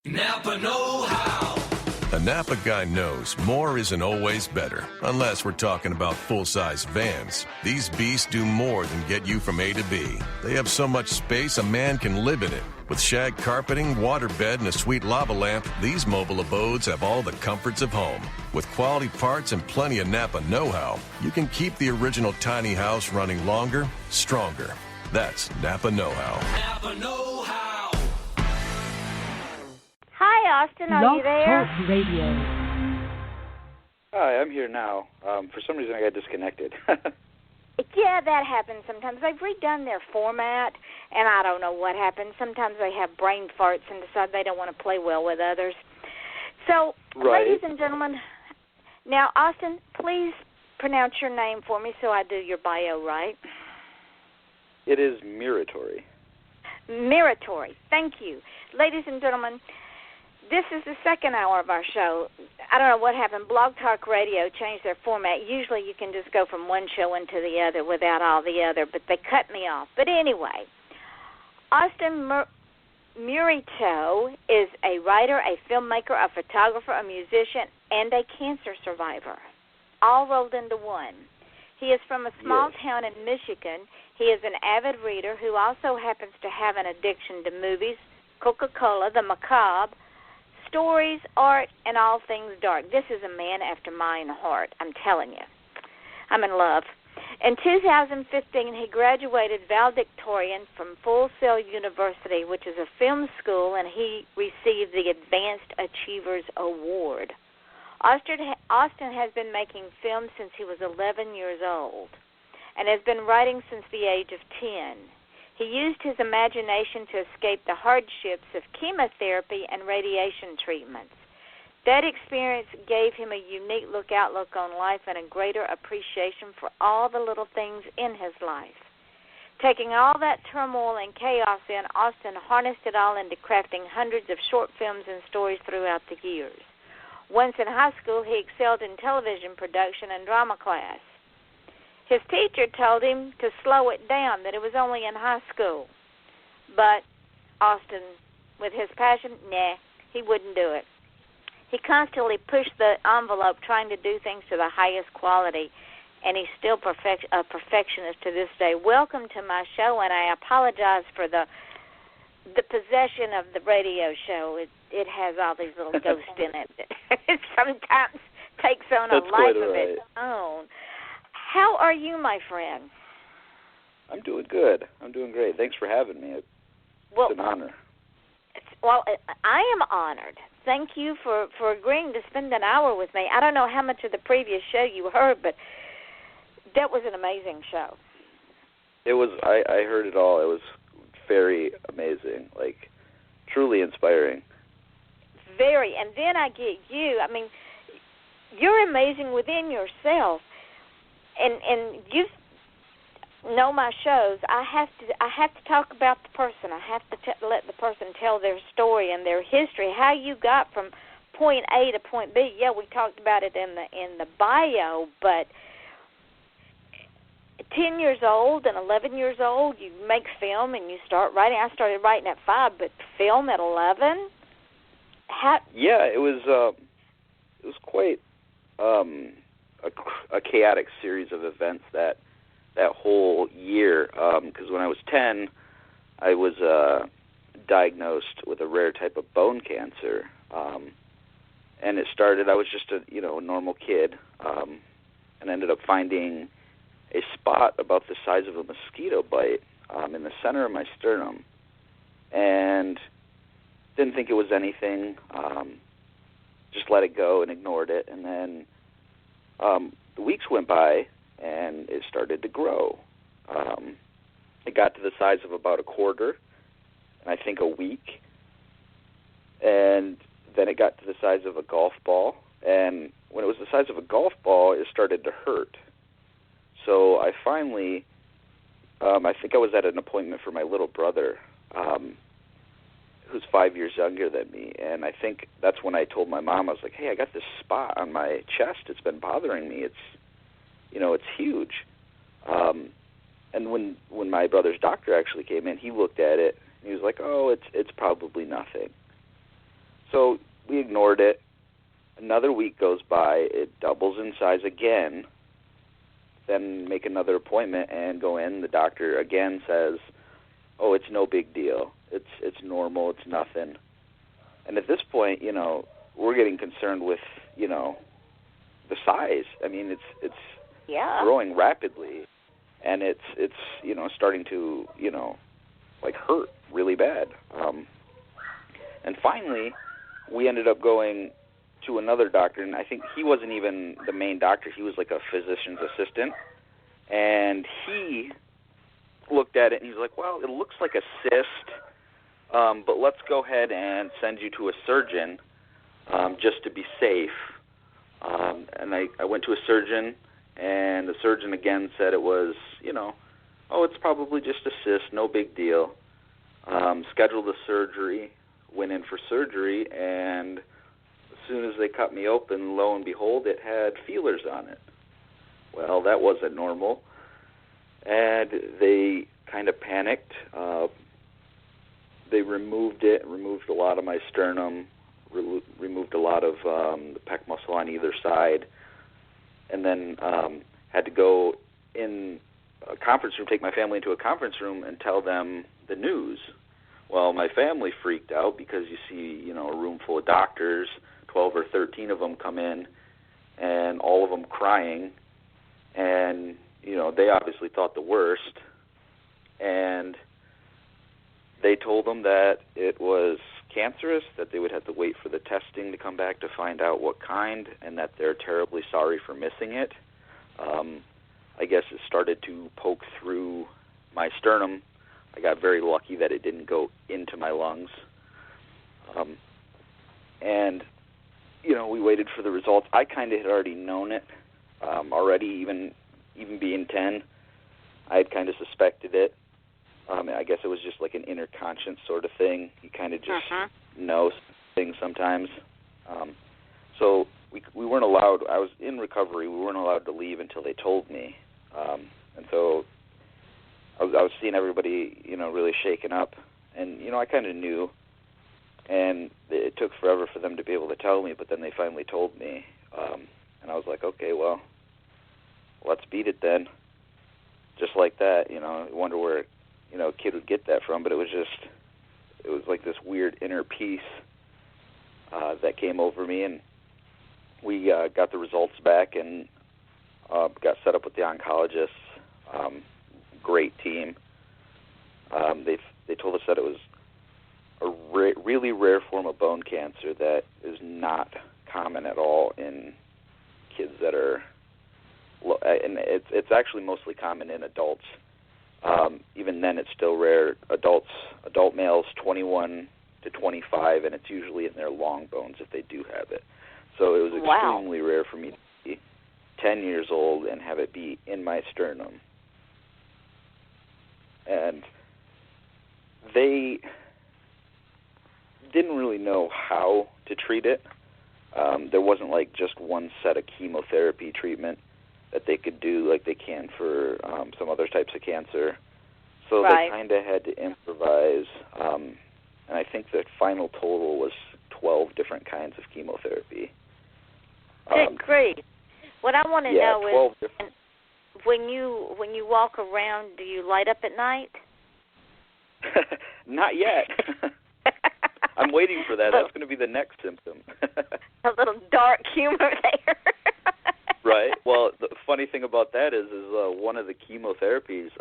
Napa know-how. A Napa guy knows more isn't always better, unless we're talking about full-size vans. These beasts do more than get you from A to B. They have so much space a man can live in it. With shag carpeting, waterbed, and a sweet lava lamp, these mobile abodes have all the comforts of home. With quality parts and plenty of Napa know-how, you can keep the original tiny house running longer, stronger. That's Napa know-how. Napa know-how. Hi, Austin. Are you there? Talk Radio. Hi, I'm here now. For some reason, I got disconnected. Yeah, that happens sometimes. They've redone their format, and I don't know what happened. Sometimes they have brain farts and decide they don't want to play well with others. So, right. Ladies and gentlemen, now, Austin, please pronounce your name for me so I do your bio right. It is Muratori. Muratori. Thank you. Ladies and gentlemen, this is the second hour of our show. I don't know what happened. Blog Talk Radio changed their format. Usually you can just go from one show into the other without all the other, but they cut me off. But anyway, Austin Muratori is a writer, a filmmaker, a photographer, a musician, and a cancer survivor, all rolled into one. He is from a small town in Michigan. He is an avid reader who also happens to have an addiction to movies, Coca-Cola, the macabre, stories, art, and all things dark. This is a man after my own heart, I'm telling you. I'm in love. In 2015, he graduated valedictorian from Full Sail University, which is a film school, and he received the Advanced Achievers Award. Austin has been making films since he was 11 years old and has been writing since the age of 10. He used his imagination to escape the hardships of chemotherapy and radiation treatments. That experience gave him a unique outlook on life and a greater appreciation for all the little things in his life. Taking all that turmoil and chaos in, Austin harnessed it all into crafting hundreds of short films and stories throughout the years. Once in high school, he excelled in television production and drama class. His teacher told him to slow it down, that it was only in high school. But Austin, with his passion, he wouldn't do it. He constantly pushed the envelope trying to do things to the highest quality, and he's still a perfectionist to this day. Welcome to my show, and I apologize for the possession of the radio show. It has all these little ghosts in it. It sometimes takes on a life of its own. How are you, my friend? I'm doing good. I'm doing great. Thanks for having me. It's an honor. Well, I am honored. Thank you for agreeing to spend an hour with me. I don't know how much of the previous show you heard, but that was an amazing show. It was. I heard it all. It was very amazing, like truly inspiring. Very. And then I get you. I mean, you're amazing within yourself. And you know my shows. I have to talk about the person. I have to let the person tell their story and their history, how you got from point A to point B. Yeah, we talked about it in the bio, but 10 years old and 11 years old, you make film and you start writing. I started writing at 5, but film at 11. Yeah, it was quite a chaotic series of events that whole year, because when I was 10, I was diagnosed with a rare type of bone cancer, and it started, I was just a normal kid, and ended up finding a spot about the size of a mosquito bite in the center of my sternum, and didn't think it was anything, just let it go and ignored it, and then the weeks went by, and it started to grow. It got to the size of about a quarter, and I think a week, and then it got to the size of a golf ball, and when it was the size of a golf ball, it started to hurt. So I finally, I think I was at an appointment for my little brother, who's 5 years younger than me, and I think that's when I told my mom, I was like, hey, I got this spot on my chest. It's been bothering me. It's huge. And when my brother's doctor actually came in, he looked at it, and he was like, oh, it's probably nothing. So we ignored it. Another week goes by. It doubles in size again. Then make another appointment and go in. The doctor again says, "Oh, it's no big deal. It's normal. It's nothing." And at this point, we're getting concerned with, the size. I mean, it's growing rapidly, and it's starting to hurt really bad. And finally, we ended up going to another doctor, and I think he wasn't even the main doctor. He was like a physician's assistant, and he looked at it and he was like, "Well, it looks like a cyst, but let's go ahead and send you to a surgeon just to be safe." And I went to a surgeon, and the surgeon again said it was, "Oh, it's probably just a cyst, no big deal." Scheduled the surgery, went in for surgery, and as soon as they cut me open, lo and behold, it had feelers on it. Well, that wasn't normal, and they kind of panicked. They removed a lot of my sternum, removed a lot of the pec muscle on either side, and then had to go in a conference room, take my family into a conference room and tell them the news. Well, my family freaked out because you see, a room full of doctors, 12 or 13 of them come in, and all of them crying, and, they obviously thought the worst, and they told them that it was cancerous, that they would have to wait for the testing to come back to find out what kind, and that they're terribly sorry for missing it. I guess it started to poke through my sternum. I got very lucky that it didn't go into my lungs. And, we waited for the results. I kind of had already known it already, even being 10. I had kind of suspected it. I guess it was just like an inner conscience sort of thing. You kind of just know things sometimes. So we weren't allowed. I was in recovery. We weren't allowed to leave until they told me. And so I was seeing everybody, really shaken up. And, I kind of knew. And it took forever for them to be able to tell me, but then they finally told me. And I was like, okay, well, let's beat it then. Just like that, I wonder where, a kid would get that from, but it was like this weird inner peace that came over me, and we got the results back and got set up with the oncologists. Great team. They told us that it was a really rare form of bone cancer that is not common at all in kids that are, and it's actually mostly common in adults. Even then, it's still rare. Adult males, 21 to 25, and it's usually in their long bones if they do have it. So it was extremely rare for me to be 10 years old and have it be in my sternum. And they didn't really know how to treat it. There wasn't like just one set of chemotherapy treatment that they could do like they can for some other types of cancer. So they kind of had to improvise, and I think the final total was 12 different kinds of chemotherapy. Good grief. What I want to know is, when you walk around, do you light up at night? Not yet. I'm waiting for that. That's going to be the next symptom. A little dark humor there. Right. Well, the funny thing about that is one of the chemotherapies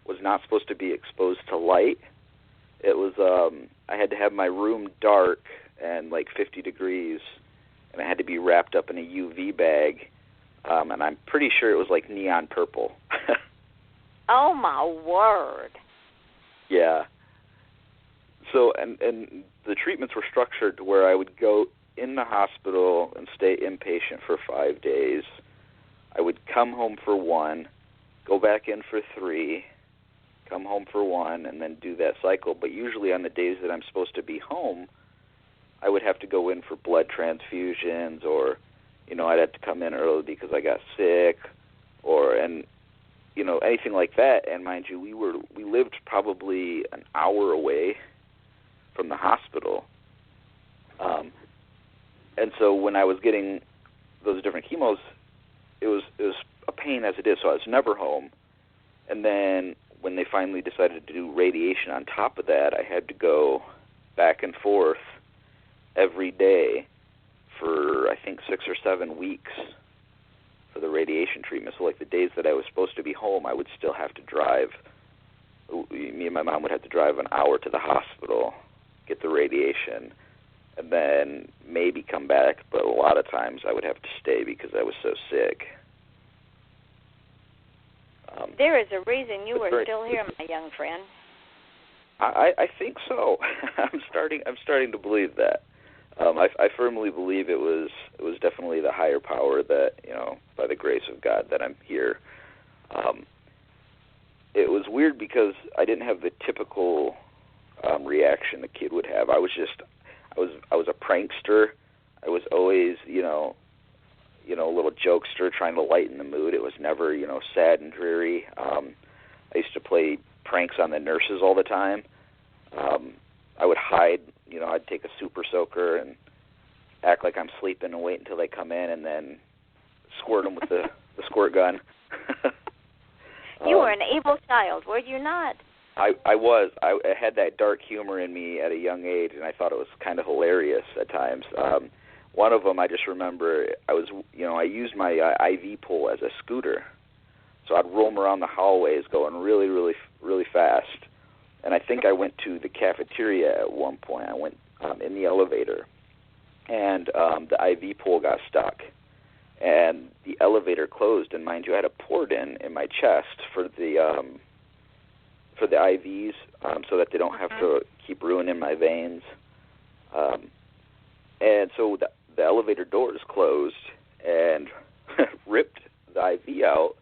was not supposed to be exposed to light. It was I had to have my room dark and like 50 degrees, and I had to be wrapped up in a UV bag, and I'm pretty sure it was like neon purple. Oh, my word. Yeah. So, and the treatments were structured to where I would go in the hospital and stay inpatient for 5 days. I would come home for 1, go back in for 3, come home for 1, and then do that cycle. But usually on the days that I'm supposed to be home, I would have to go in for blood transfusions, or, I'd have to come in early because I got sick, and anything like that. And mind you, we lived probably an hour away from the hospital. And so when I was getting those different chemos, it was a pain as it is, so I was never home. And then when they finally decided to do radiation on top of that, I had to go back and forth every day for, I think, 6 or 7 weeks for the radiation treatment. So, like, the days that I was supposed to be home, I would still have to drive. Me and my mom would have to drive an hour to the hospital, get the radiation, and then maybe come back. But a lot of times I would have to stay because I was so sick. There is a reason you were still here, my young friend. I think so. I'm starting to believe that. I firmly believe it was definitely the higher power that, by the grace of God, that I'm here. It was weird because I didn't have the typical reaction a kid would have. I was a prankster. I was always, a little jokester trying to lighten the mood. It was never, sad and dreary. I used to play pranks on the nurses all the time. I would hide, I'd take a super soaker and act like I'm sleeping and wait until they come in and then squirt them with the squirt gun. You were an evil child, were you not? I was. I had that dark humor in me at a young age, and I thought it was kind of hilarious at times. One of them, I just remember, I used my IV pole as a scooter. So I'd roam around the hallways going really, really, really fast. And I think I went to the cafeteria at one point. I went in the elevator, and the IV pole got stuck. And the elevator closed, and mind you, I had a port in my chest for the IVs, so that they don't have to keep ruining my veins. And so the elevator doors closed and ripped the IV out.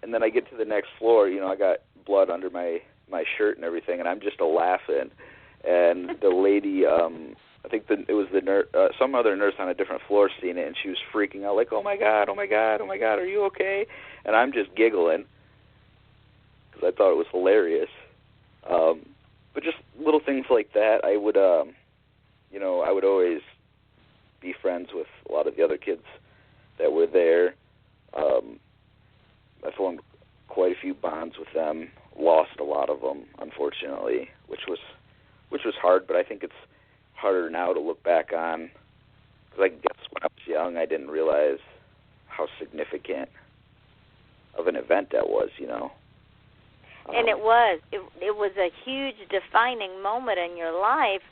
And then I get to the next floor, I got blood under my shirt and everything, and I'm just laughing. And the lady, I think it was the nurse, some other nurse on a different floor seeing it, and she was freaking out like, oh my God, are you okay? And I'm just giggling because I thought it was hilarious. But just little things like that, I would always be friends with a lot of the other kids that were there. I formed quite a few bonds with them, lost a lot of them, unfortunately, which was hard, but I think it's harder now to look back on, because I guess when I was young, I didn't realize how significant of an event that was, And it was a huge defining moment in your life,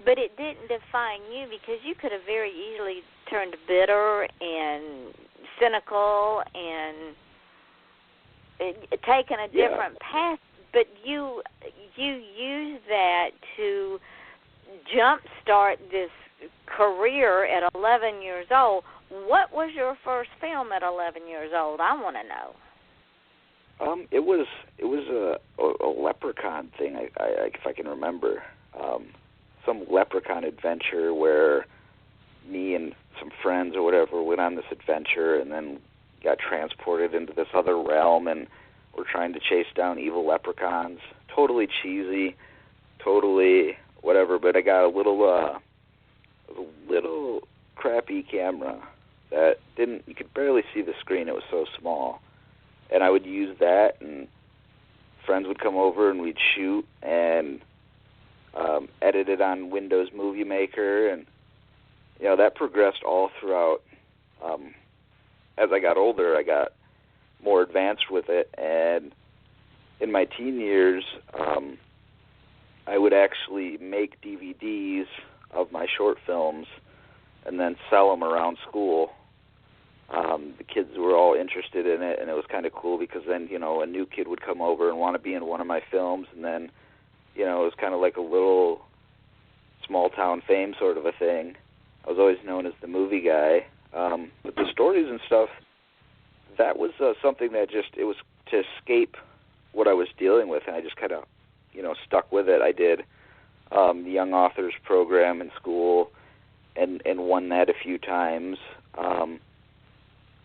but it didn't define you because you could have very easily turned bitter and cynical and taken a different path, but you used that to jumpstart this career at 11 years old. What was your first film at 11 years old? I want to know. It was a leprechaun thing, if I can remember. Some leprechaun adventure where me and some friends or whatever went on this adventure and then got transported into this other realm, and we're trying to chase down evil leprechauns. Totally cheesy, totally whatever, but I got a little crappy camera that you could barely see the screen. It was so small. And I would use that, and friends would come over and we'd shoot and edit it on Windows Movie Maker, and that progressed all throughout. As I got older, I got more advanced with it, and in my teen years, I would actually make DVDs of my short films and then sell them around school. The kids were all interested in it, and it was kind of cool because then, a new kid would come over and want to be in one of my films, and then, it was kind of like a little small-town fame sort of a thing. I was always known as the movie guy. But the stories and stuff, that was something that it was to escape what I was dealing with, and I just kind of, stuck with it. I did the Young Authors program in school and won that a few times.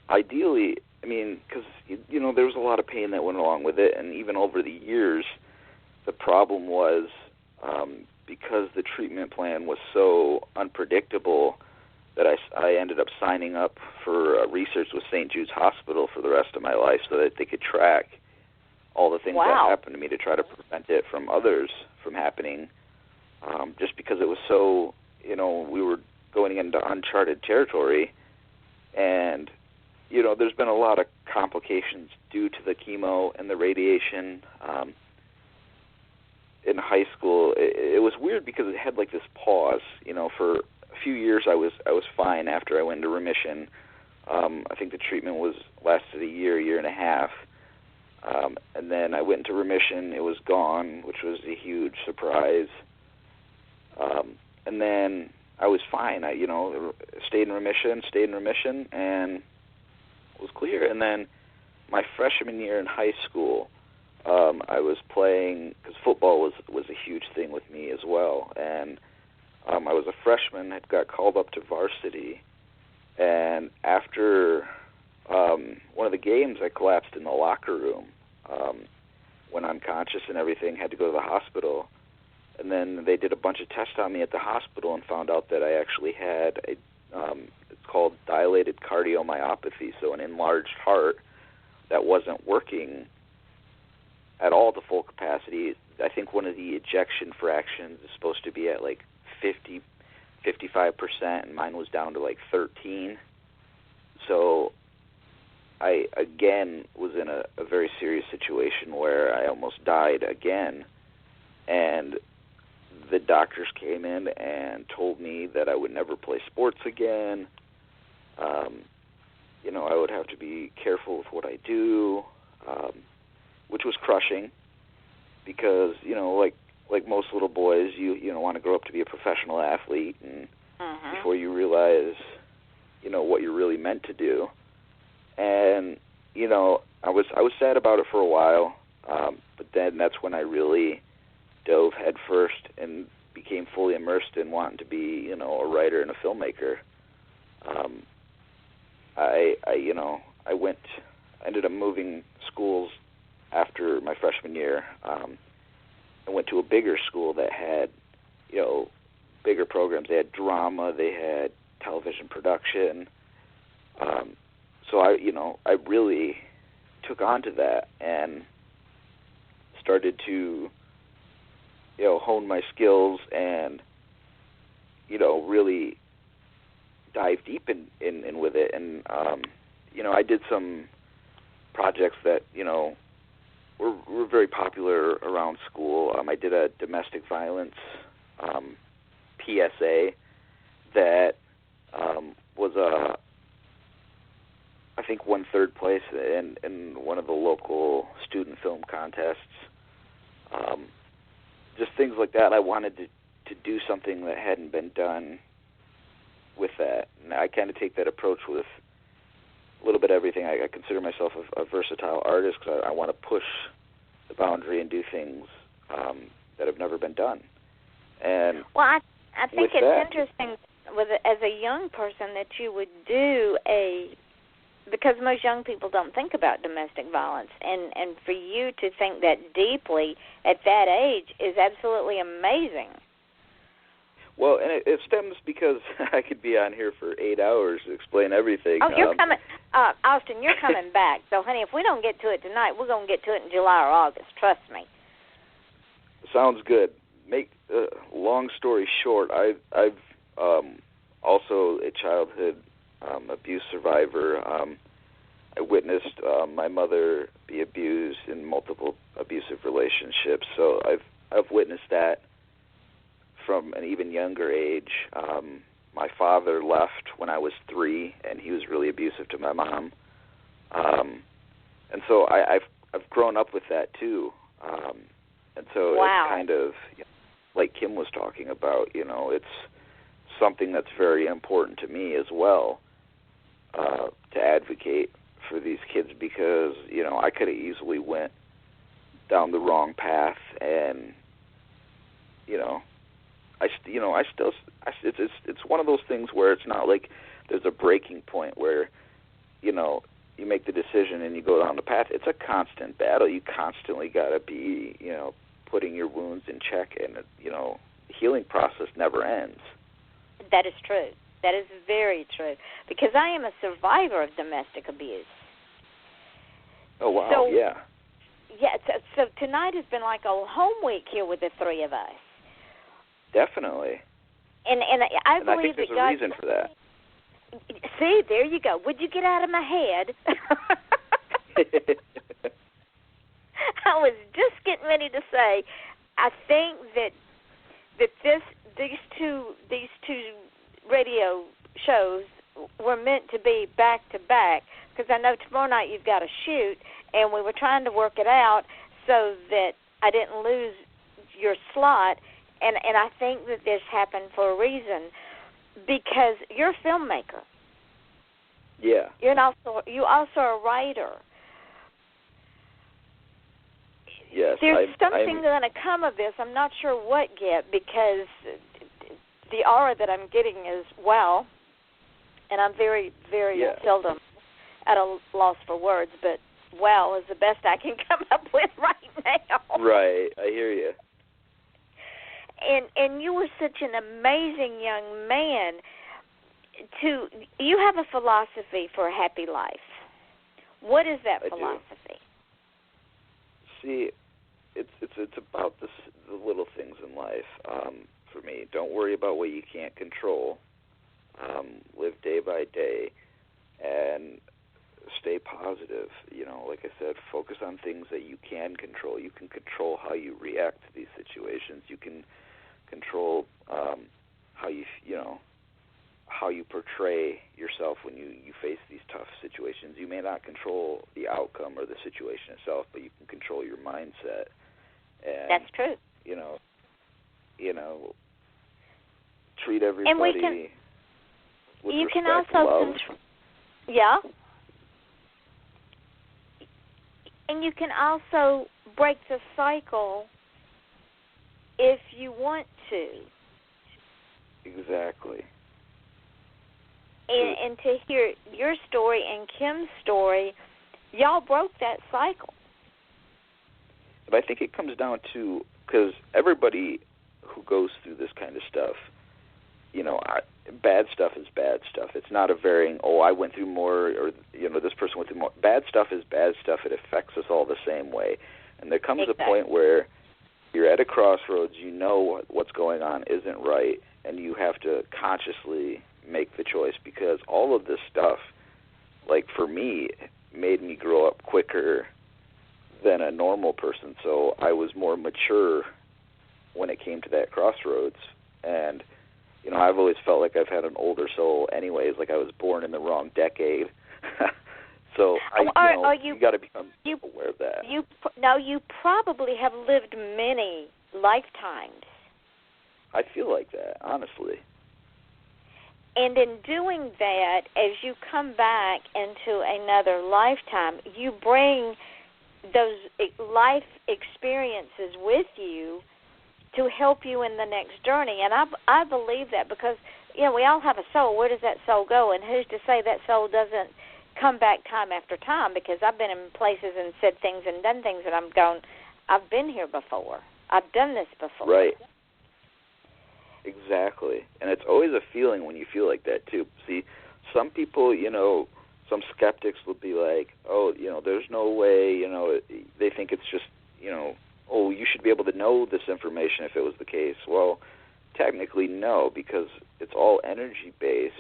Ideally, because, there was a lot of pain that went along with it, and even over the years, the problem was because the treatment plan was so unpredictable that I ended up signing up for research with St. Jude's Hospital for the rest of my life so that they could track all the things that happened to me to try to prevent it from others from happening, just because it was so, we were going into uncharted territory. And, there's been a lot of complications due to the chemo and the radiation. In high school, it was weird because it had like this pause. For a few years I was fine after I went into remission. I think the treatment lasted a year and a half. And then I went into remission. It was gone, which was a huge surprise. And then I was fine. I stayed in remission, and was clear. And then my freshman year in high school, I was playing, because football was a huge thing with me as well. And I was a freshman, had got called up to varsity. And after one of the games, I collapsed in the locker room, went unconscious and everything, had to go to the hospital. And then they did a bunch of tests on me at the hospital and found out that I actually had it's called dilated cardiomyopathy, so an enlarged heart that wasn't working at all to full capacity. I think one of the ejection fractions is supposed to be at like 55%, and mine was down to like 13. So I, again, was in a very serious situation where I almost died again. And the doctors came in and told me that I would never play sports again. I would have to be careful with what I do, which was crushing because, like most little boys, you want to grow up to be a professional athlete, and before you realize, what you're really meant to do. And, I was sad about it for a while, but then that's when I really dove head first and became fully immersed in wanting to be, a writer and a filmmaker. I ended up moving schools after my freshman year. I went to a bigger school that had, bigger programs. They had drama, they had television production. So I really took on to that and started to, hone my skills and, really dive deep in with it. And, I did some projects that, were very popular around school. I did a domestic violence PSA that was I think won third place in one of the local student film contests. Just things like that. I wanted to do something that hadn't been done with that. And I kind of take that approach with a little bit of everything. I consider myself a versatile artist because I want to push the boundary and do things that have never been done. And I think it's interesting as a young person that you would do because most young people don't think about domestic violence, and for you to think that deeply at that age is absolutely amazing. Well, and it stems because I could be on here for 8 hours to explain everything. Oh, you're coming, Austin, you're coming back. So, honey, if we don't get to it tonight, we're going to get to it in July or August. Trust me. Sounds good. Make long story short, I've also a childhood abuse survivor. I witnessed my mother be abused in multiple abusive relationships, so I've witnessed that from an even younger age. My father left when I was 3, and he was really abusive to my mom. And so I've grown up with that too. And so It's kind of, like Kim was talking about, it's something that's very important to me as well, to advocate for these kids because, I could have easily went down the wrong path and, it's one of those things where it's not like there's a breaking point where, you make the decision and you go down the path. It's a constant battle. You constantly got to be, putting your wounds in check and, healing process never ends. That is true. That is very true. Because I am a survivor of domestic abuse. Oh, wow, so, yeah. Yeah, so tonight has been like a home week here with the three of us. Definitely. And I believe think there's that God, a reason for that. See, there you go. Would you get out of my head? I was just getting ready to say, I think that these two radio shows were meant to be back to back, because I know tomorrow night you've got a shoot, and we were trying to work it out so that I didn't lose your slot, and I think that this happened for a reason, because you're a filmmaker. Yeah. You also a writer. Yes. There's something going to come of this. I'm not sure what yet, because the aura that I'm getting is wow, and I'm very, very seldom at a loss for words, but wow is the best I can come up with right now. Right, I hear you. And you were such an amazing young man. You have a philosophy for a happy life. What is that philosophy? See, it's about the little things in life. For me, don't worry about what you can't control. Live day by day, and stay positive. Like I said, focus on things that you can control. You can control how you react to these situations. You can control how you portray yourself when you face these tough situations. You may not control the outcome or the situation itself, but you can control your mindset. And, that's true. Treat everybody with you respect, can also love. Yeah. And you can also break the cycle if you want to. Exactly. And to hear your story and Kim's story, y'all broke that cycle. But I think it comes down to, because everybody who goes through this kind of stuff, bad stuff is bad stuff. It's not a varying, I went through more, or, this person went through more. Bad stuff is bad stuff. It affects us all the same way. And there comes a point where you're at a crossroads, what's going on isn't right, and you have to consciously make the choice, because all of this stuff, like for me, made me grow up quicker than a normal person. So I was more mature when it came to that crossroads. And, I've always felt like I've had an older soul anyways, like I was born in the wrong decade. So you got to become aware of that. You probably have lived many lifetimes. I feel like that, honestly. And in doing that, as you come back into another lifetime, you bring those life experiences with you to help you in the next journey. And I believe that, because, we all have a soul. Where does that soul go? And who's to say that soul doesn't come back time after time? Because I've been in places and said things and done things that I'm going, I've been here before. I've done this before. Right. Exactly. And it's always a feeling when you feel like that, too. See, some people, some skeptics will be like, there's no way, they think it's just, you should be able to know this information if it was the case. Well, technically, no, because it's all energy-based.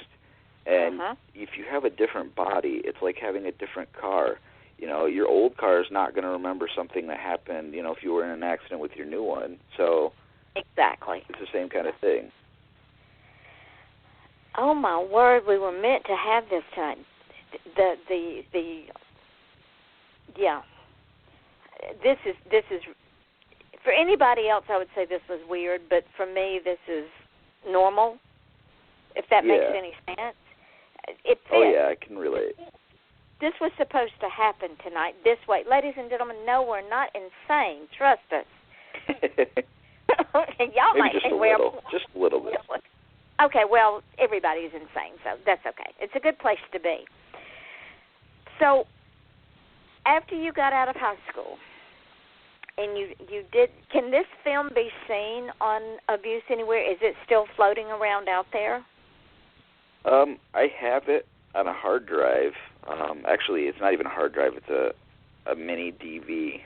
And if you have a different body, it's like having a different car. Your old car is not going to remember something that happened, if you were in an accident with your new one. So exactly, it's the same kind of thing. Oh my word, we were meant to have this tonight. This is for anybody else, I would say this was weird, but for me, this is normal. If that makes any sense, it fits. Oh yeah, I can relate. This was supposed to happen tonight this way, ladies and gentlemen. No, we're not insane. Trust us. Y'all Maybe might just think just a little bit. Okay, well, everybody's insane, so that's okay. It's a good place to be. So, after you got out of high school, And you did. Can this film be seen on Abuse Anywhere? Is it still floating around out there? I have it on a hard drive. Actually, it's not even a hard drive. It's a mini DV.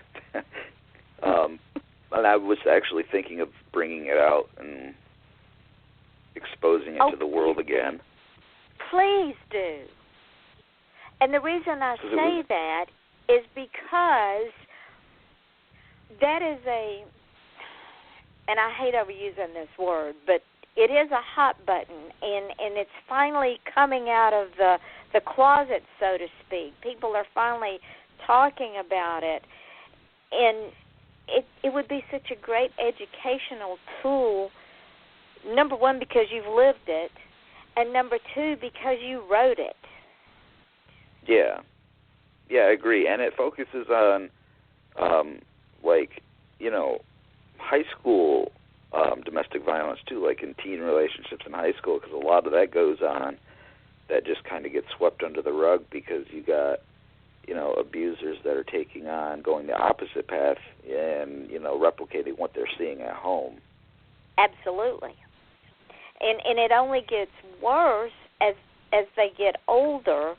And I was actually thinking of bringing it out and exposing it to the world again. Please do. And the reason I say that is because that is and I hate overusing this word, but it is a hot button, and it's finally coming out of the closet, so to speak. People are finally talking about it, and it would be such a great educational tool, number one, because you've lived it, and number two, because you wrote it. Yeah. Yeah, I agree. And it focuses on, high school domestic violence, too, like in teen relationships in high school, because a lot of that goes on that just kind of gets swept under the rug because you got, abusers that are going the opposite path and, replicating what they're seeing at home. Absolutely. And it only gets worse as they get older,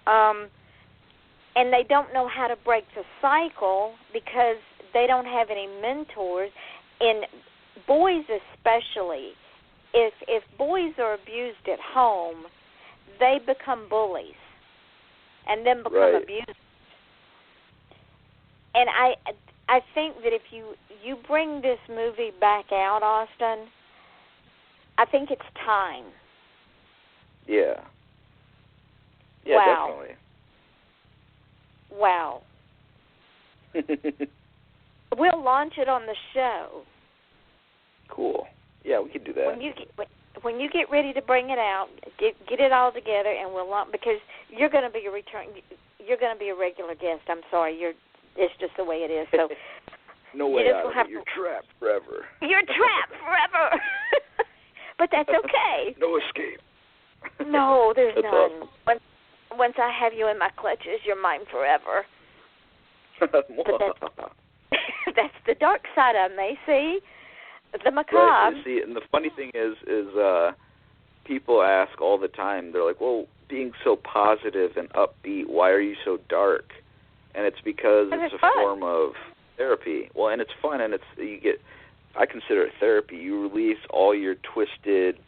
and they don't know how to break the cycle because they don't have any mentors. And boys especially, if boys are abused at home, they become bullies and then become abusers. And I think that if you bring this movie back out, Austin, I think it's time. Yeah. Yeah, wow. Definitely. Wow. We'll launch it on the show. Cool. Yeah, we could do that. When you get ready to bring it out, get it all together, and we'll launch, because you're going to be a regular guest. I'm sorry, it's just the way it is. So no way out of it. You're trapped forever. You're trapped forever. But that's okay. No escape. No, there's that's none. Awesome. Once I have you in my clutches, you're mine forever. But that's the dark side of me, see? The macabre. Right, you see, and the funny thing is people ask all the time, they're like, well, being so positive and upbeat, why are you so dark? And it's because it's a form of therapy. Well, and it's fun, and I consider it therapy. You release all your twisted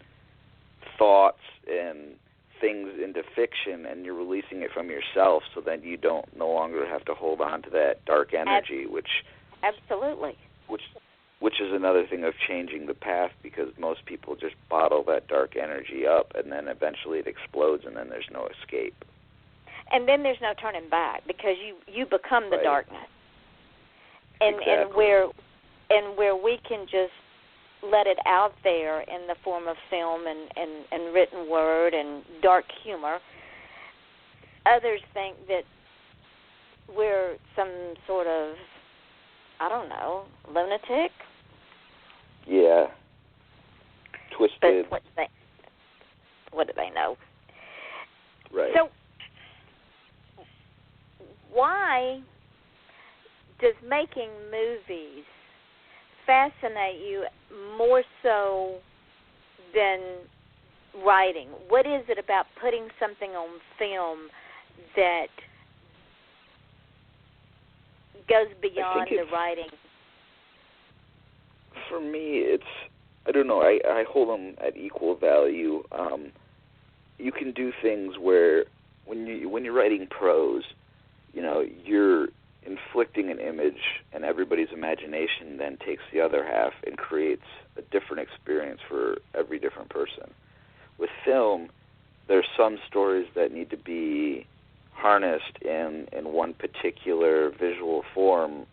thoughts and things into fiction, and you're releasing it from yourself, so then you no longer have to hold on to that dark energy, Absolutely. Which is another thing of changing the path, because most people just bottle that dark energy up, and then eventually it explodes, and then there's no escape. And then there's no turning back, because you become the darkness. And exactly. and where we can just let it out there in the form of film and written word and dark humor, others think that we're some sort of, I don't know, lunatic. Yeah. Twisted. But what do they know? Right. So why does making movies fascinate you more so than writing? What is it about putting something on film that goes beyond the writing? For me, I don't know, I hold them at equal value. You can do things where when you're writing prose, you're inflicting an image, and everybody's imagination then takes the other half and creates a different experience for every different person. With film, there's some stories that need to be harnessed in one particular visual form,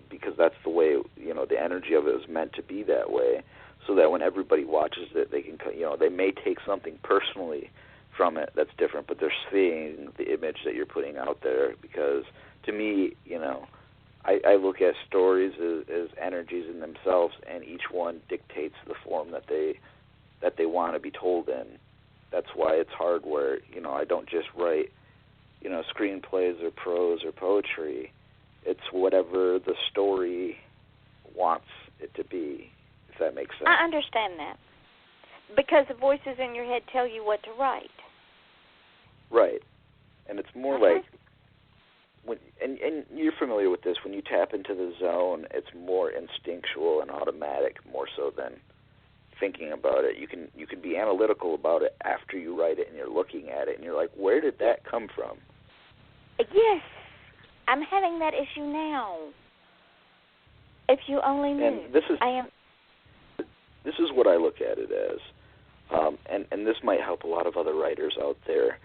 because that's the way, the energy of it was meant to be that way, so that when everybody watches it, they can, they may take something personally from it that's different, but they're seeing the image that you're putting out there. Because to me, I look at stories as energies in themselves, and each one dictates the form that they want to be told in. That's why it's hard where, I don't just write, screenplays or prose or poetry. It's whatever the story wants it to be, if that makes sense. I understand that. Because the voices in your head tell you what to write. Right. And it's more like, and you're familiar with this, when you tap into the zone, it's more instinctual and automatic, more so than thinking about it. You can be analytical about it after you write it, and you're looking at it, and you're like, where did that come from? Yes. I'm having that issue now. If you only knew. And this is what I look at it as. And this might help a lot of other writers out there,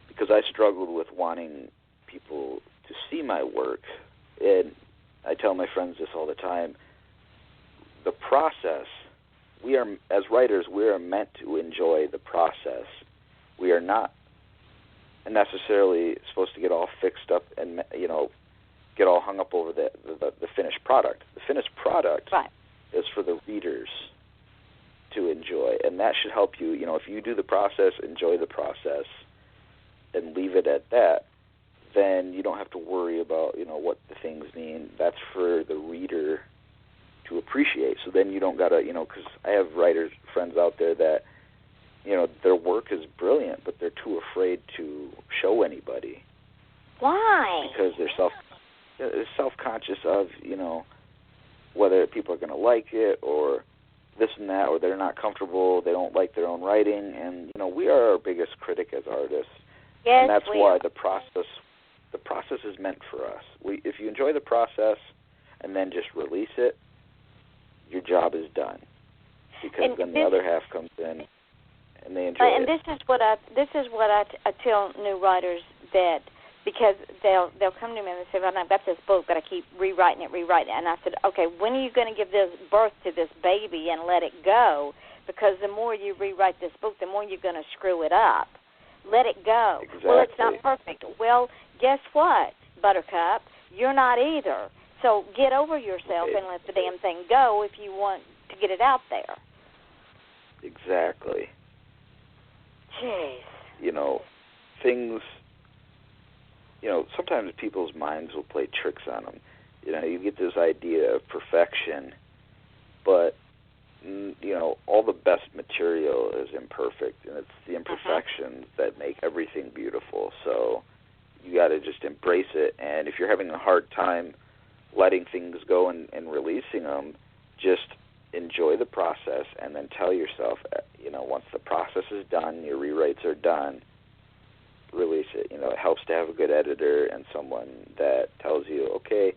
because I struggled with wanting people to see my work. And I tell my friends this all the time. The process, as writers, we are meant to enjoy the process. We are not necessarily supposed to get all fixed up and, get all hung up over the finished product. The finished product is for the readers to enjoy, and that should help you. If you do the process, enjoy the process, and leave it at that, then you don't have to worry about, what the things mean. That's for the reader to appreciate. So then you don't got to, because I have writers, friends out there that, their work is brilliant, but they're too afraid to show anybody. Why? Because they're self-conscious of, whether people are going to like it or this and that, or they're not comfortable, they don't like their own writing, and, we are our biggest critic as artists. Yes, and that's why the process is meant for us. If you enjoy the process and then just release it, your job is done. Because then the other half comes in and they enjoy it. And this is what I tell new writers, that because they'll come to me and they say, well, I've got this book, but I keep rewriting it. And I said, okay, when are you going to give this birth to this baby and let it go? Because the more you rewrite this book, the more you're going to screw it up. Let it go. Exactly. Well, it's not perfect. Well, guess what, Buttercup? You're not either. So get over yourself and let the damn thing go if you want to get it out there. Exactly. Jeez. Things, sometimes people's minds will play tricks on them. You get this idea of perfection, but, all the best material is imperfect, and it's the imperfections that make everything beautiful. So you got to just embrace it, and if you're having a hard time letting things go and releasing them, just enjoy the process, and then tell yourself, once the process is done, your rewrites are done, release it. It helps to have a good editor and someone that tells you, okay,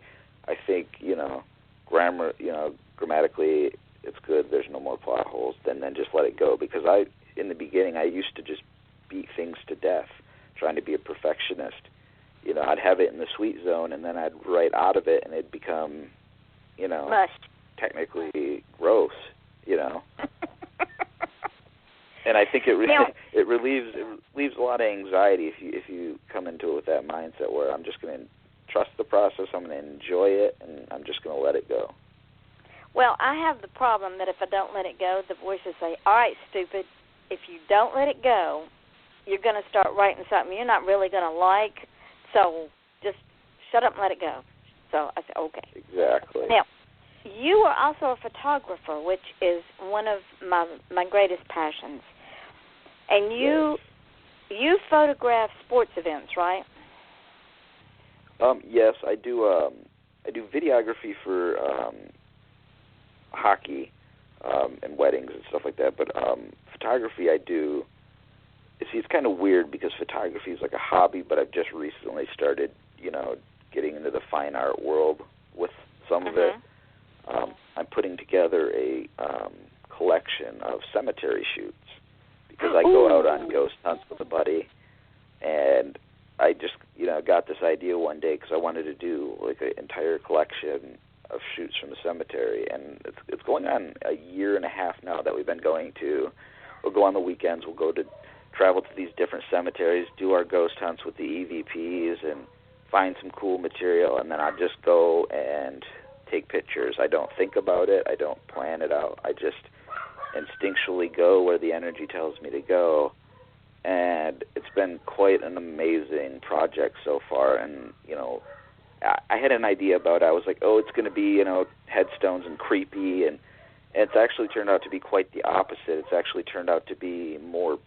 I think, grammatically it's good, there's no more plot holes, then just let it go. Because in the beginning, I used to just beat things to death, trying to be a perfectionist. I'd have it in the sweet zone, and then I'd write out of it, and it'd become, technically gross, And I think it relieves a lot of anxiety if you come into it with that mindset where I'm just going to trust the process, I'm going to enjoy it, and I'm just going to let it go. Well, I have the problem that if I don't let it go, the voices say, all right, stupid, if you don't let it go, you're going to start writing something you're not really going to like, so just shut up and let it go. So I said, okay. Exactly. Now, you are also a photographer, which is one of my greatest passions. And you photograph sports events, right? Yes, I do. I do videography for hockey and weddings and stuff like that. But photography, I do. See, it's kind of weird because photography is like a hobby, but I've just recently started, getting into the fine art world with some of it. I'm putting together a collection of cemetery shoots because I go out on ghost hunts with a buddy, and I just, got this idea one day because I wanted to do like an entire collection of shoots from the cemetery, and it's going on a year and a half now that we've been going to. We'll go on the weekends. We'll travel to these different cemeteries, do our ghost hunts with the EVPs, and find some cool material, and then I just go and take pictures. I don't think about it. I don't plan it out. I just instinctually go where the energy tells me to go, and it's been quite an amazing project so far. And I had an idea about it. I was like, oh, it's going to be, headstones and creepy, and it's actually turned out to be quite the opposite. It's actually turned out to be more,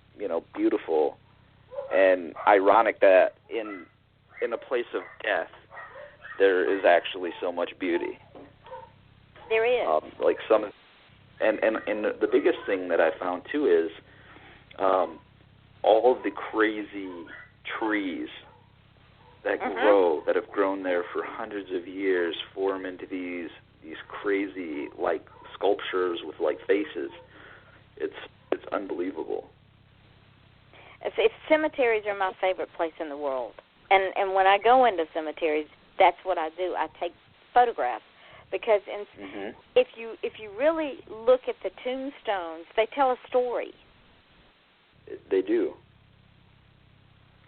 beautiful and ironic that in a place of death, there is actually so much beauty. There is. And the biggest thing that I found too is all of the crazy trees that grow, that have grown there for hundreds of years, form into these crazy like sculptures with like faces. It's unbelievable. If cemeteries are my favorite place in the world, and when I go into cemeteries, that's what I do. I take photographs because if you really look at the tombstones, they tell a story. They do.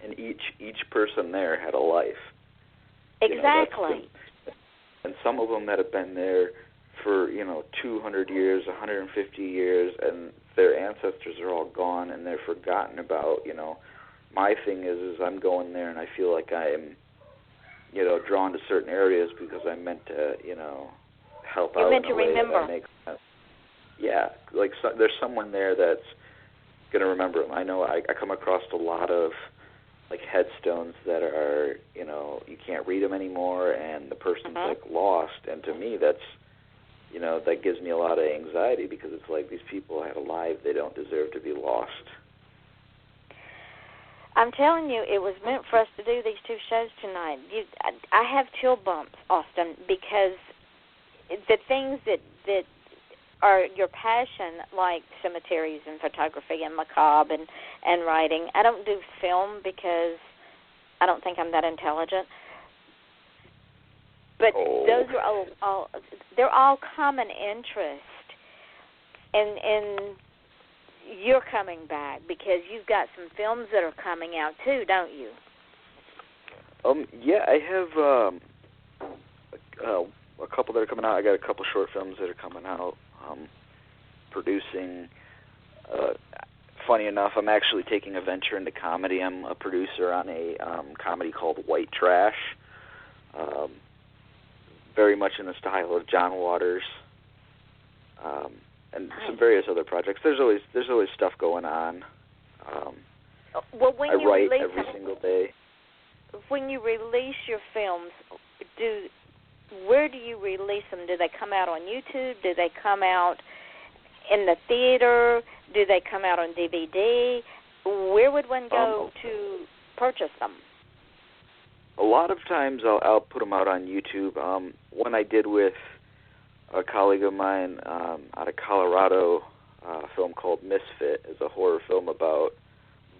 And each person there had a life. Exactly. And some of them that have been there for 200 years, 150 years, and their ancestors are all gone and they're forgotten about. My thing is I'm going there and I feel like I am, drawn to certain areas because I'm meant to, help out. You're meant to remember. That makes sense. Yeah, there's someone there that's going to remember them. I know I come across a lot of like headstones that are, you can't read them anymore, and the person's like lost. And to me, that's, that gives me a lot of anxiety because it's like these people had a life; they don't deserve to be lost. I'm telling you, it was meant for us to do these two shows tonight. I have chill bumps, Austin, because the things that are your passion, like cemeteries and photography and macabre and writing. I don't do film because I don't think I'm that intelligent. But those are they're all common interest. And you're coming back because you've got some films that are coming out too, don't you? Yeah, I have a couple that are coming out. I got a couple short films that are coming out. Producing. Funny enough, I'm actually taking a venture into comedy. I'm a producer on a comedy called White Trash. Very much in the style of John Waters. And some various other projects. There's always stuff going on. Well, when I you write release every single day. When you release your films, where do you release them? Do they come out on YouTube? Do they come out in the theater? Do they come out on DVD? Where would one go to purchase them? A lot of times I'll put them out on YouTube. One I did with a colleague of mine out of Colorado, a film called Misfit, is a horror film about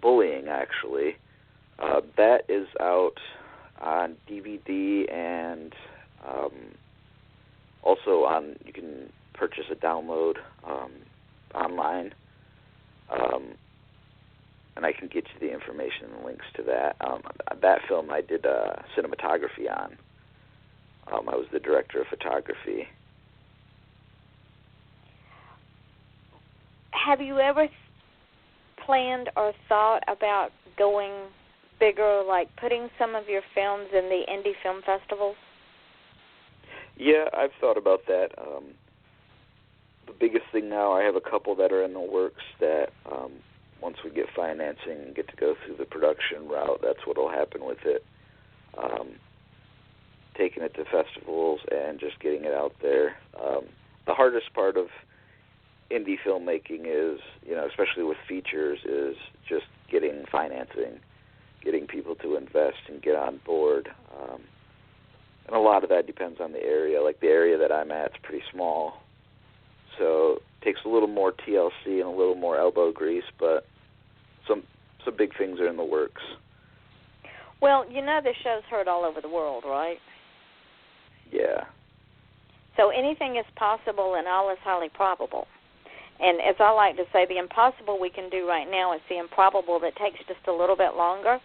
bullying, actually. That is out on DVD and also you can purchase a download online. And I can get you the information and links to that. That film I did cinematography on. I was the director of photography. Have you ever planned or thought about going bigger, like putting some of your films in the indie film festivals? Yeah, I've thought about that. The biggest thing now, I have a couple that are in the works that once we get financing and get to go through the production route, that's what will happen with it. Taking it to festivals and just getting it out there. The hardest part of indie filmmaking is, especially with features, is just getting financing, getting people to invest and get on board. And a lot of that depends on the area. Like the area that I'm at is pretty small, so it takes a little more TLC and a little more elbow grease, but some big things are in the works. Well, this show's heard all over the world, right? Yeah. So anything is possible and all is highly probable. And as I like to say, the impossible we can do right now is the improbable that takes just a little bit longer.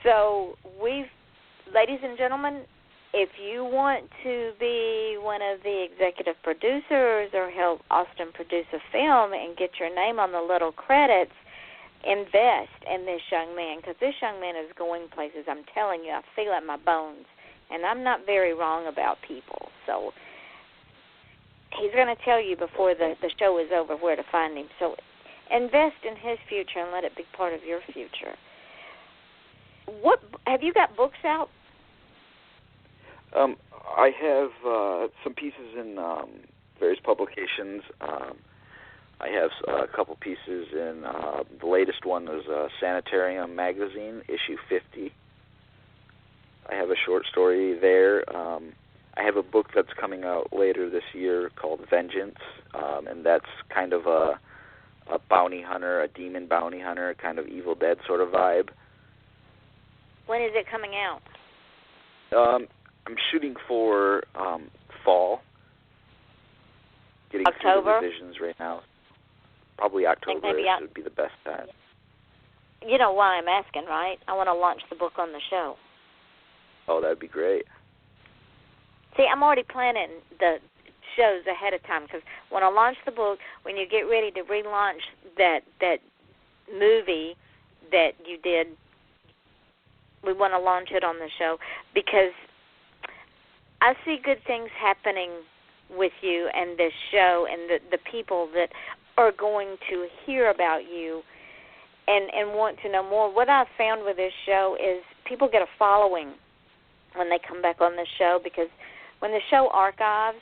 So ladies and gentlemen, if you want to be one of the executive producers or help Austin produce a film and get your name on the little credits, invest in this young man, because this young man is going places. I'm telling you, I feel it in my bones. and I'm not very wrong about people. So he's going to tell you before the show is over where to find him. So invest in his future and let it be part of your future. What have you got books out? I have some pieces in various publications. I have a couple pieces in the latest one is Sanitarium magazine, issue 50. I have a short story there. I have a book that's coming out later this year called Vengeance, and that's kind of a bounty hunter, a demon bounty hunter, kind of Evil Dead sort of vibe. When is it coming out? I'm shooting for fall. Getting October? through the revisions right now. Probably October would be the best time. You know why I'm asking, right? I want to launch the book on the show. Oh, that'd be great. See, I'm already planning the shows ahead of time because when I launch the book, when you get ready to relaunch that movie that you did, we want to launch it on the show because I see good things happening with you and this show and the people that are going to hear about you and want to know more. What I've found with this show is people get a following when they come back on the show because when the show archives,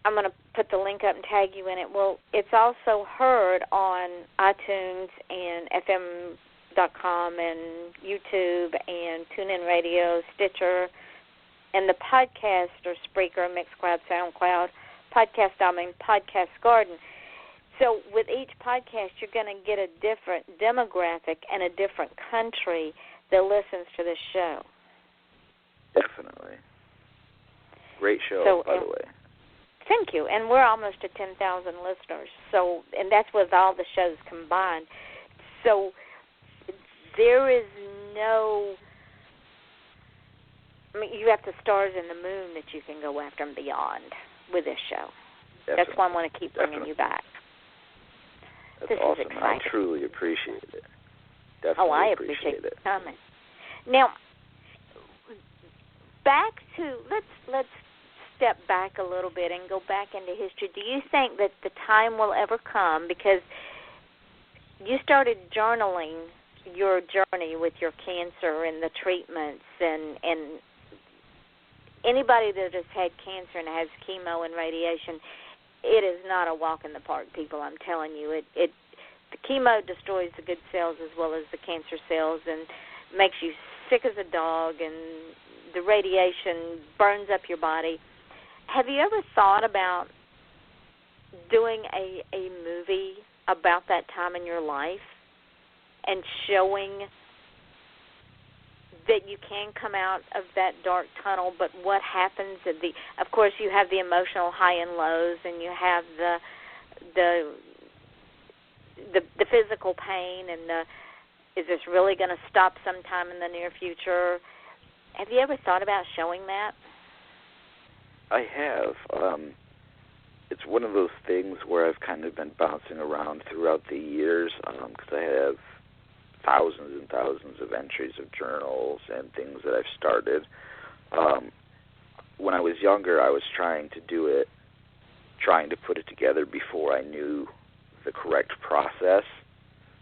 I'm going to put the link up and tag you in it. Well, it's also heard on iTunes and FM.com and YouTube and TuneIn Radio, Stitcher, and the podcast or Spreaker, Mixcloud, SoundCloud, Podcast Garden. So with each podcast, you're going to get a different demographic and a different country that listens to this show. Definitely. Great show, by the way. Thank you. And we're almost at 10,000 listeners. So, and that's with all the shows combined. So there is no... I mean, you have the stars and the moon that you can go after and beyond with this show. Definitely. That's why I want to keep bringing you back. That's this awesome. Is exciting. I truly appreciate it. Definitely I appreciate it. it. Comment. Now, back to let's step back a little bit and go back into history. Do you think that the time will ever come because you started journaling your journey with your cancer and the treatments and anybody that has had cancer and has chemo and radiation, it is not a walk in the park, people. I'm telling you, the chemo destroys the good cells as well as the cancer cells and makes you sick as a dog, and the radiation burns up your body. Have you ever thought about doing a movie about that time in your life and showing that you can come out of that dark tunnel, but what happens at of course you have the emotional high and lows, and you have the physical pain, and is this really going to stop sometime in the near future? Have you ever thought about showing that? I have. It's one of those things where I've kind of been bouncing around throughout the years because I have thousands and thousands of entries of journals and things that I've started. When I was younger, I was trying to put it together before I knew the correct process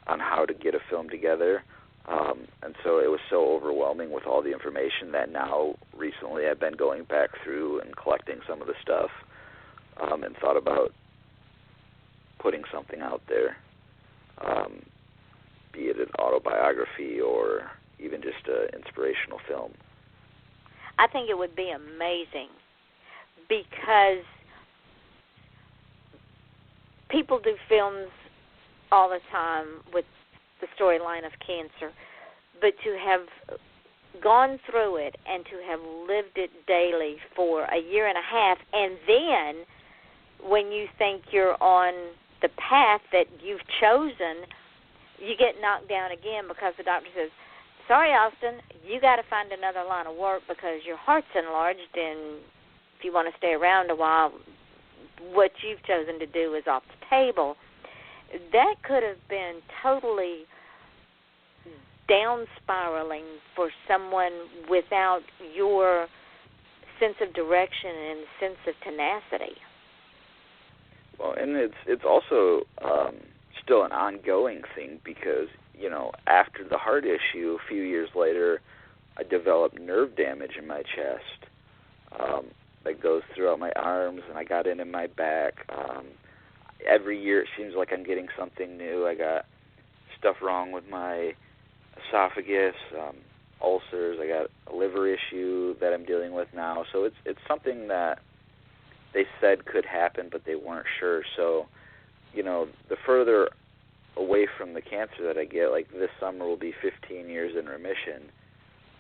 on how to get a film together. And so it was so overwhelming with all the information that now recently I've been going back through and collecting some of the stuff and thought about putting something out there. Be it an autobiography or even just an inspirational film. I think it would be amazing because people do films all the time with the storyline of cancer, but to have gone through it and to have lived it daily for a year and a half, and then when you think you're on the path that you've chosen, you get knocked down again because the doctor says, sorry, Austin, you got to find another line of work because your heart's enlarged, and if you want to stay around a while, what you've chosen to do is off the table. That could have been totally down spiraling for someone without your sense of direction and sense of tenacity. Well, and it's also still an ongoing thing because, after the heart issue, a few years later, I developed nerve damage in my chest that goes throughout my arms, and I got it in my back. Every year it seems like I'm getting something new. I got stuff wrong with my esophagus, ulcers. I got a liver issue that I'm dealing with now. So it's something that they said could happen, but they weren't sure. So, the further away from the cancer that I get, like this summer will be 15 years in remission,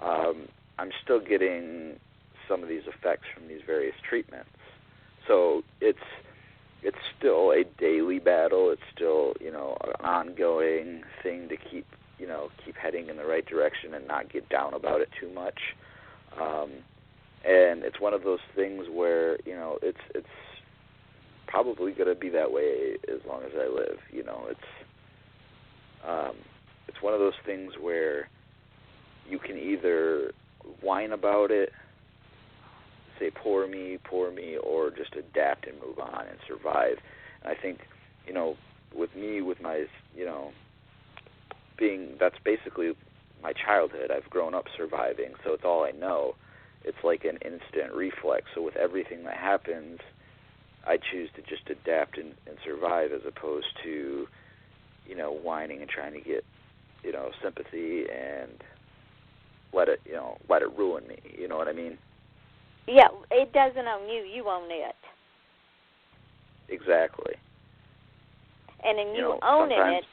I'm still getting some of these effects from these various treatments. So it's still a daily battle. It's still, an ongoing thing to keep heading in the right direction and not get down about it too much. And it's one of those things where, it's probably going to be that way as long as I live. It's one of those things where you can either whine about it, say poor me, or just adapt and move on and survive. And I think, with me, with my, that's basically my childhood. I've grown up surviving, so it's all I know. It's like an instant reflex. So with everything that happens, I choose to just adapt and survive as opposed to, whining and trying to get, sympathy and let it ruin me. You know what I mean? Yeah, it doesn't own you. You own it. Exactly. And in you owning it,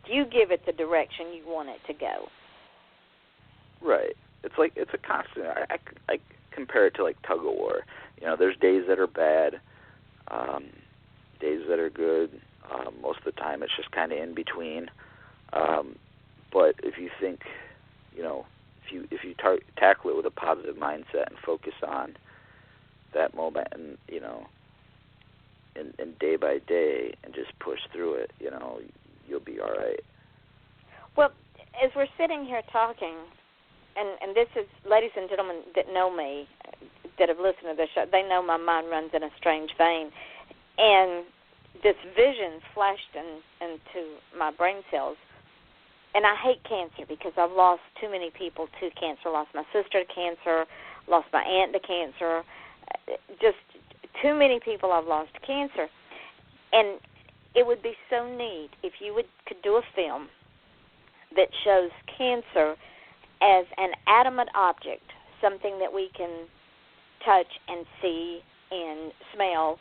you give it the direction you want it to go. Right. It's a constant. I compare it to like tug of war. There's days that are bad, days that are good. Most of the time, it's just kind of in between. But if you think, if you tackle it with a positive mindset and focus on that moment, and and day by day, and just push through it, you'll be all right. Well, as we're sitting here talking, and this is, ladies and gentlemen that know me, that have listened to this show, they know my mind runs in a strange vein, and this vision flashed into my brain cells. And I hate cancer because I've lost too many people to cancer. Lost my sister to cancer, lost my aunt to cancer. Just too many people I've lost to cancer. And it would be so neat if you could do a film that shows cancer as an adamant object, something that we can touch and see and smell,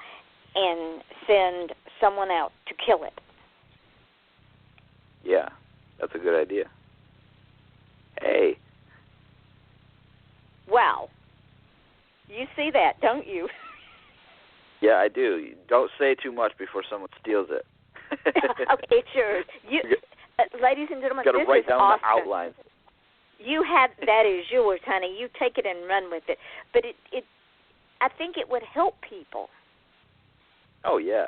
and send someone out to kill it. Yeah. That's a good idea. Hey. Wow. You see that, don't you? Yeah, I do. Don't say too much before someone steals it. Okay, sure. Ladies and gentlemen, this is awesome. Got to write down the outlines. That is yours, honey. You take it and run with it. But I think it would help people. Oh, yeah.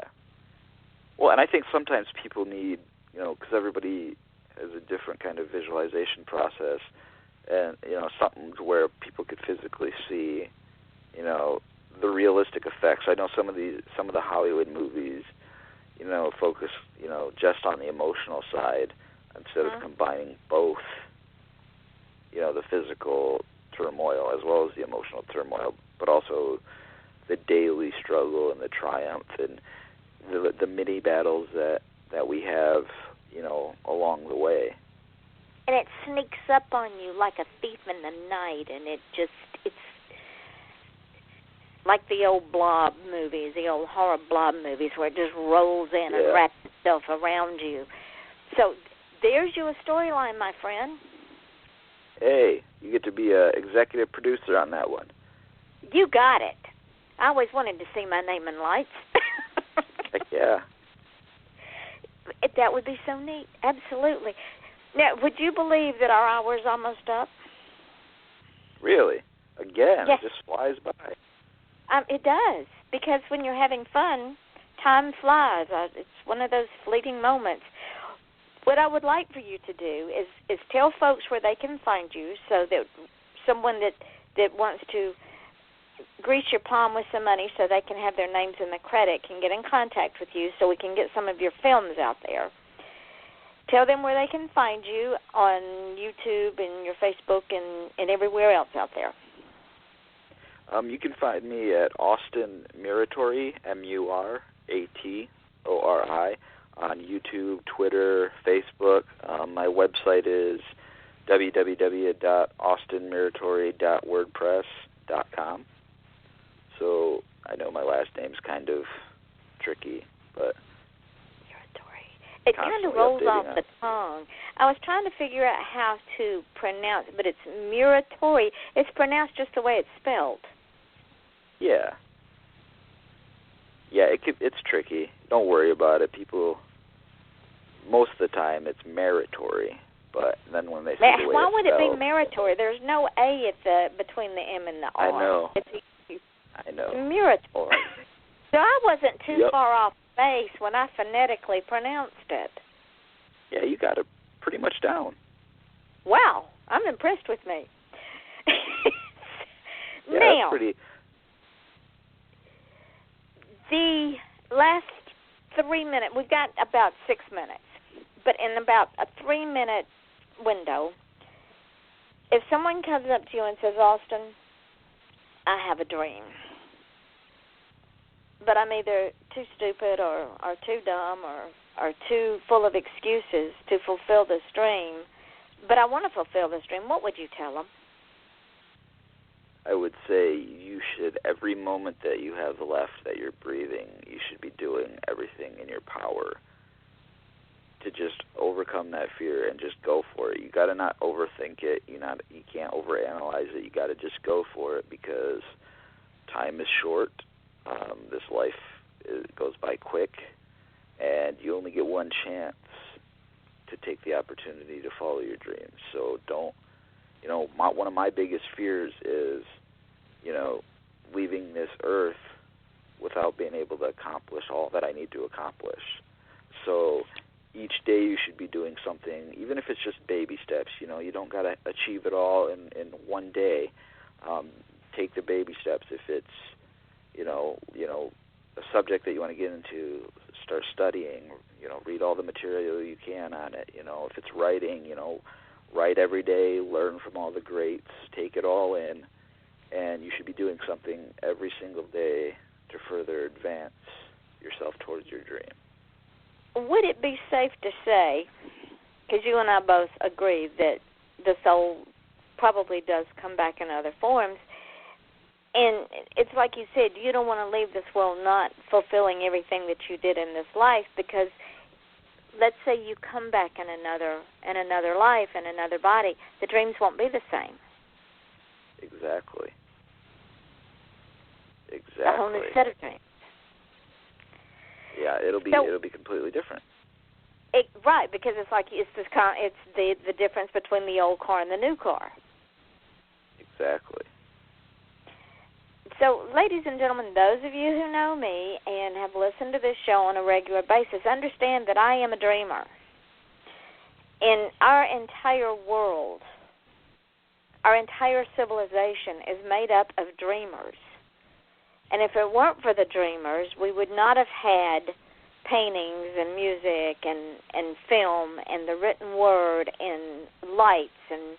Well, and I think sometimes people need, because everybody is a different kind of visualization process, and something where people could physically see, the realistic effects. I know some of the Hollywood movies, focus, just on the emotional side instead of combining both, the physical turmoil as well as the emotional turmoil, but also the daily struggle and the triumph and the mini battles that we have, along the way. And it sneaks up on you like a thief in the night, and it's like the old Blob movies, the old horror Blob movies, where it just rolls in and wraps itself around you. So there's your storyline, my friend. Hey, you get to be an executive producer on that one. You got it. I always wanted to see my name in lights. Heck yeah. That would be so neat. Absolutely. Now, would you believe that our hour's almost up? Really? Again? Yes. It just flies by. It does, because when you're having fun, time flies. It's one of those fleeting moments. what I would like for you to do is tell folks where they can find you, so that someone that wants to grease your palm with some money so they can have their names in the credit can get in contact with you so we can get some of your films out there. Tell them where they can find you on YouTube and your Facebook and everywhere else out there. You can find me at Austin Muratori, Muratori, on YouTube, Twitter, Facebook. My website is www.austinmuratori.wordpress.com. So I know my last name's kind of tricky, but it kind of rolls off the tongue. I was trying to figure out how to pronounce it, but it's Muratori. It's pronounced just the way it's spelled. Yeah. Yeah, it's tricky. Don't worry about it. People, most of the time, it's Muratori, but then when they say the way why it's would spelled, it be Muratori? There's no A between the M and the R. I know. I know. Muratori. So I wasn't too far off base when I phonetically pronounced it. Yeah, you got it pretty much down. Wow, I'm impressed with me. Yeah, now, that's pretty. The last 3 minutes, we've got about 6 minutes, but in about a 3-minute window, if someone comes up to you and says, Austin, I have a dream, but I'm either too stupid or too dumb or too full of excuses to fulfill this dream, but I want to fulfill this dream, what would you tell them? I would say you should, every moment that you have left that you're breathing, you should be doing everything in your power to just overcome that fear and just go for it. You got to not overthink it. You can't overanalyze it. You got to just go for it because time is short. This life goes by quick, and you only get one chance to take the opportunity to follow your dreams. So don't. One of my biggest fears is, leaving this earth without being able to accomplish all that I need to accomplish. So each day you should be doing something, even if it's just baby steps. You don't got to achieve it all in one day. Take the baby steps. If it's, a subject that you want to get into, start studying. Read all the material you can on it. If it's writing, write every day, learn from all the greats, take it all in, and you should be doing something every single day to further advance yourself towards your dream. Would it be safe to say, because you and I both agree that the soul probably does come back in other forms, and it's like you said, you don't want to leave this world not fulfilling everything that you did in this life, because let's say you come back in another life, in another body, the dreams won't be the same. Exactly. A whole new set of dreams. Yeah, it'll be completely different. Right, because it's like it's the difference between the old car and the new car. Exactly. So, ladies and gentlemen, those of you who know me and have listened to this show on a regular basis understand that I am a dreamer. In our entire world, our entire civilization is made up of dreamers. And if it weren't for the dreamers, we would not have had paintings and music and film and the written word and lights and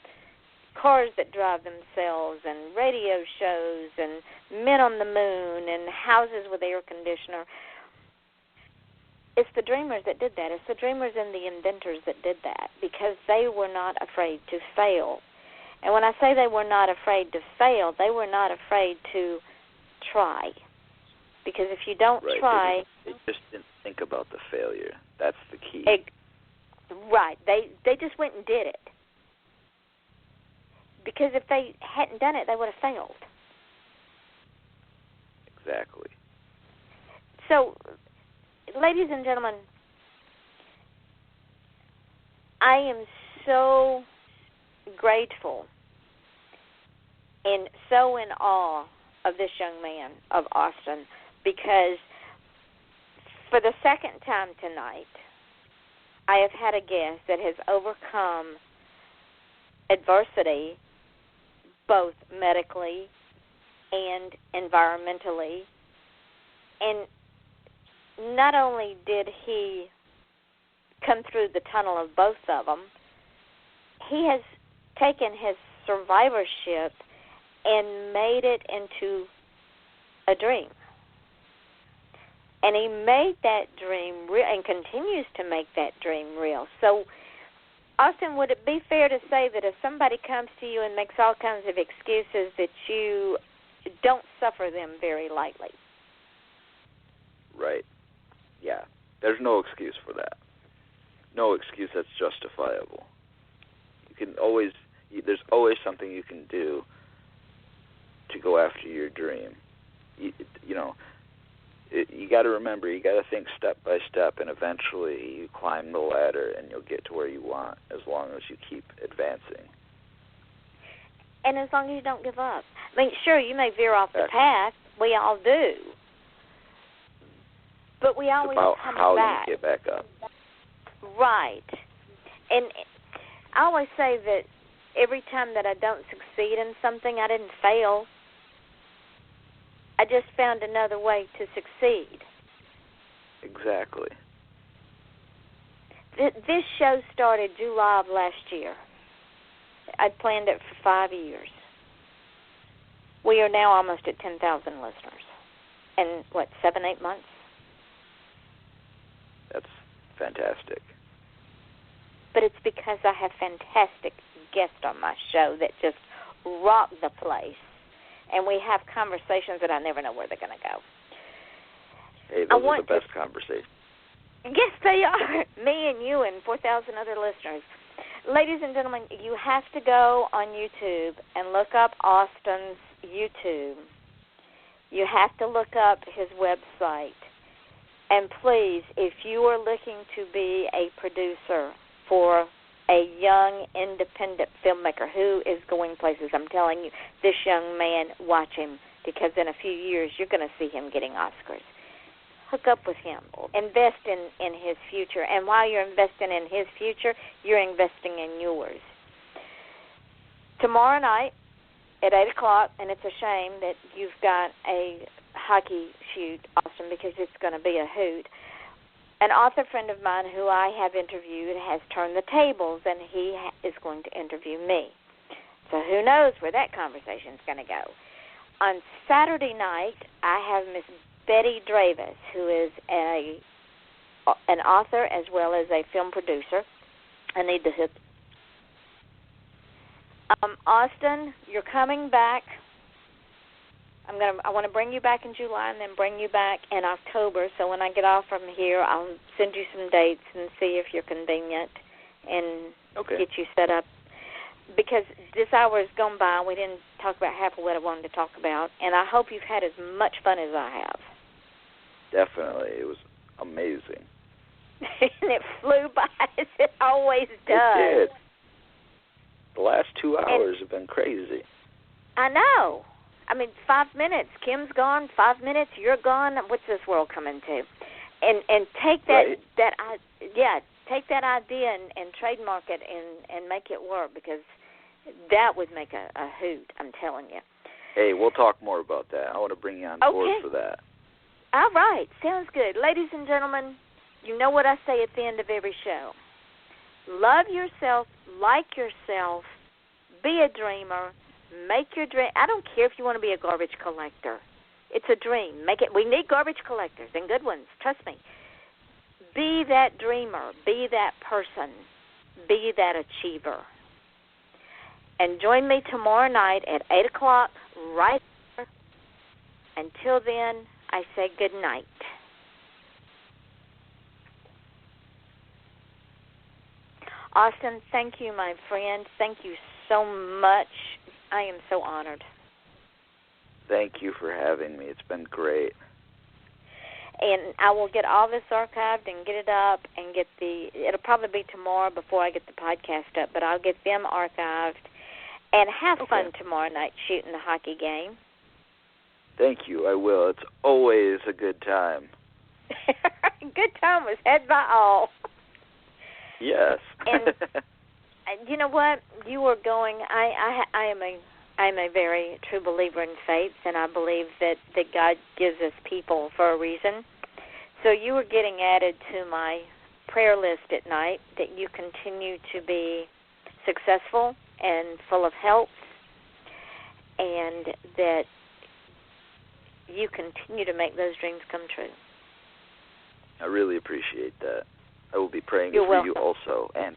cars that drive themselves and radio shows and men on the moon and houses with air conditioner. It's the dreamers that did that. It's the dreamers and the inventors that did that because they were not afraid to fail. And when I say they were not afraid to fail, they were not afraid to try. Because if you don't try... They just didn't think about the failure. That's the key. Right. They just went and did it. Because if they hadn't done it, they would have failed. Exactly. So, ladies and gentlemen, I am so grateful and so in awe of this young man, of Austin, because for the second time tonight, I have had a guest that has overcome adversity, both medically and environmentally. And not only did he come through the tunnel of both of them, he has taken his survivorship and made it into a dream. And he made that dream real and continues to make that dream real. So, Austin, would it be fair to say that if somebody comes to you and makes all kinds of excuses, that you don't suffer them very lightly? Right. Yeah. There's no excuse for that. No excuse that's justifiable. There's always something you can do to go after your dream. You got to remember, you got to think step by step, and eventually you climb the ladder and you'll get to where you want, as long as you keep advancing. And as long as you don't give up. I mean, sure, you may veer off the path. We all do. But we always come back. It's about how you get back up. Right. And I always say that every time that I don't succeed in something, I didn't fail. I just found another way to succeed. Exactly. This show started July of last year. I'd planned it for 5 years. We are now almost at 10,000 listeners. In, 7-8 months? That's fantastic. But it's because I have fantastic guests on my show that just rock the place. And we have conversations that I never know where they're going to go. Hey, those are the best conversations. Yes, they are. Me and you and 4,000 other listeners. Ladies and gentlemen, you have to go on YouTube and look up Austin's YouTube. You have to look up his website. And please, if you are looking to be a producer for a young, independent filmmaker who is going places, I'm telling you, this young man, watch him, because in a few years you're going to see him getting Oscars. Hook up with him. Invest in his future. And while you're investing in his future, you're investing in yours. Tomorrow night at 8 o'clock, and it's a shame that you've got a hockey shoot, Austin, because it's going to be a hoot. An author friend of mine who I have interviewed has turned the tables, and he is going to interview me. So who knows where that conversation is going to go. On Saturday night, I have Miss Betty Dravis, who is an author as well as a film producer. I need to hook. Austin, you're coming back. I want to bring you back in July and then bring you back in October. So when I get off from here, I'll send you some dates and see if you're convenient and get you set up. Because this hour has gone by, we didn't talk about half of what I wanted to talk about, and I hope you've had as much fun as I have. Definitely. It was amazing. And it flew by, as it always does. It did. The last 2 hours have been crazy. I know. I mean, 5 minutes. Kim's gone. 5 minutes. You're gone. What's this world coming to? And take that take that idea and trademark it and make it work, because that would make a hoot. I'm telling you. Hey, we'll talk more about that. I want to bring you on board for that. All right. Sounds good. Ladies and gentlemen, you know what I say at the end of every show. Love yourself, like yourself, be a dreamer, make your dream. I don't care if you want to be a garbage collector. It's a dream. Make it. We need garbage collectors, and good ones. Trust me. Be that dreamer. Be that person. Be that achiever. And join me tomorrow night at 8 o'clock right here. Until then, I say good night. Austin, thank you, my friend. Thank you so much. I am so honored. Thank you for having me. It's been great. And I will get all this archived and get it up and it'll probably be tomorrow before I get the podcast up, but I'll get them archived. And have fun tomorrow night shooting the hockey game. Thank you. I will. It's always a good time. Good time was had by all. Yes. And you know what? You were going. I am a very true believer in faith, and I believe that God gives us people for a reason. So you were getting added to my prayer list at night, that you continue to be successful and full of health, and that you continue to make those dreams come true. I really appreciate that. I will be praying You're for welcome. you also, and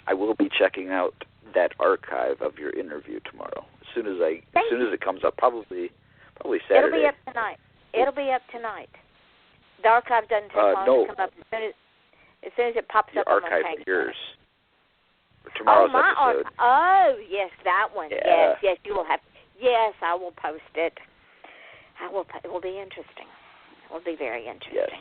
I will be checking out that archive of your interview tomorrow. As soon as it comes up, probably Saturday. It'll be up tonight. The archive doesn't take long to come up. As soon as it pops up, Your I'm archive going to of yours. For tomorrow's episode. Oh, yes, that one. Yeah. Yes, you will have. Yes, I will post it. It will be interesting. It will be very interesting. Yes.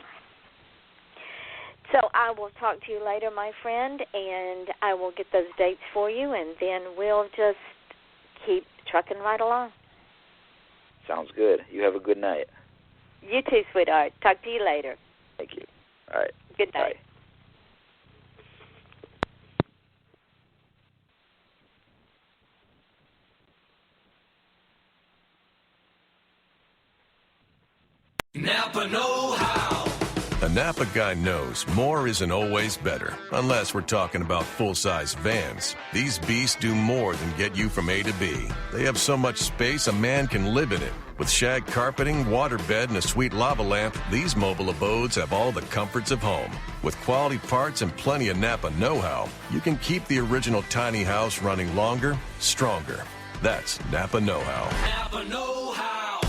So I will talk to you later, my friend, and I will get those dates for you, and then we'll just keep trucking right along. Sounds good. You have a good night. You too, sweetheart. Talk to you later. Thank you. All right. Good night. Bye. Napa know-how. A Napa guy knows more isn't always better, unless we're talking about full-size vans. These beasts do more than get you from A to B. They have so much space a man can live in it. With shag carpeting, waterbed, and a sweet lava lamp, these mobile abodes have all the comforts of home. With quality parts and plenty of Napa know-how, you can keep the original tiny house running longer, stronger. That's Napa know-how. Napa know-how.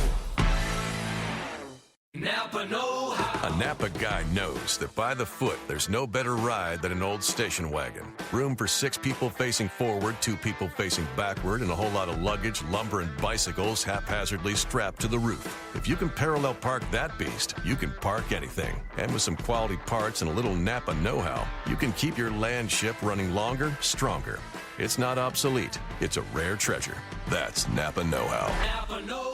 Napa know-how. A Napa guy knows that by the foot, there's no better ride than an old station wagon. Room for 6 people facing forward, 2 people facing backward, and a whole lot of luggage, lumber, and bicycles haphazardly strapped to the roof. If you can parallel park that beast, you can park anything. And with some quality parts and a little Napa know-how, you can keep your land ship running longer, stronger. It's not obsolete. It's a rare treasure. That's Napa know-how. Napa know-how.